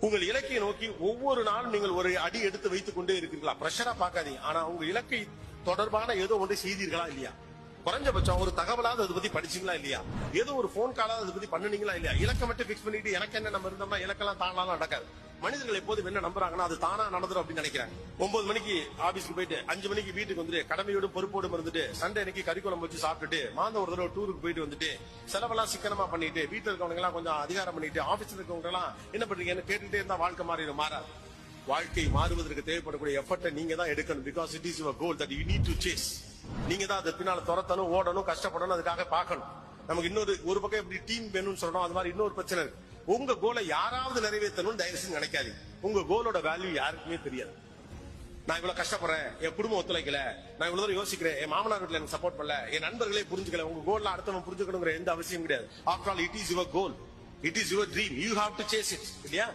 உங்கள் இலக்கையை நோக்கி ஒவ்வொரு நாளும் நீங்கள் ஒரு அடி எடுத்து வைத்துக் கொண்டே இருக்கிறீர்களா? பிரஷரா பார்க்காதீங்க. ஆனா உங்க இலக்கை தொடர்பான ஏதோ ஒன்றை செய்தீர்களா இல்லையா? குறைஞ்சபட்சம் ஒரு தகவலாவது அதை பத்தி படிச்சீங்களா இல்லையா? ஏதோ ஒரு போன் காலாவது அதை பத்தி பண்ணுனீங்களா இல்லையா? இலக்கை மட்டும் பிக்ஸ் பண்ணிட்டு எனக்கு என்ன நம்ம இருந்தோம்னா இலக்கெல்லாம் தானாலாம் நடக்காது. மனிதர்கள் எப்போதும் என்ன நம்புறாங்கன்னா அது தானா நடந்துரும் அப்படின்னு நினைக்கிறாங்க. 9 மணிக்கு ஆபீஸ்க்கு போயிட்டு 5 மணிக்கு வீட்டுக்கு வந்துட்டு கடமையோடும் பொறுப்போடும் இருந்துட்டு சண்டே அன்னைக்கு கறிக்குழம்பு வச்சு சாப்பிட்டுட்டு மாந்த ஒரு தடவை டூருக்கு போயிட்டு வந்துட்டு செலவெல்லாம் சிக்கனமா பண்ணிட்டு வீட்டுல இருக்கவங்க எல்லாம் கொஞ்சம் அதிகாரம் பண்ணிட்டு ஆபீஸ்ல இருக்கவங்க எல்லாம் என்ன பண்றீங்கன்னு கேட்டுட்டே இருந்தா வாழ்க்கை மாறாது. வாழ்க்கை மாறுவதற்கு தேவைப்படக்கூடிய எஃபர்ட்டை நீங்க தான் எடுக்கணும். Because it is your goal that you need to chase. நீங்க தான் அது பின்னால துரத்தணும், ஓடணும், கஷ்டப்படணும், அதுக்காக பார்க்கணும். நமக்கு ஒரு பக்கம் எப்படி டீம் வேணும்னு சொல்றோம், அது மாதிரி இன்னொரு பிரச்சனை இருக்கு. உங்க கோலை யாராவது நிறைவேற்றணும்னு தயவு செஞ்சு நினைக்காதீங்க. உங்க கோலோட வேல்யூ யாருக்குமே தெரியாது. நான் இவ்வளவு கஷ்டப்படுறேன், என் குடும்பம் ஒத்துழைக்கல, நான் இவ்வளவு தூரம் யோசிக்கிறேன், என் மாமனார் வீட்டுல எனக்கு சப்போர்ட் பண்ணல, என் நண்பர்களே புரிஞ்சுக்கல. உங்க கோல்ல அடுத்தவங்க புரிஞ்சுக்கணுங்கிற எந்த அவசியம் கிடையாது. After all it is your goal, it is your dream, you have to chase it. இல்லையா?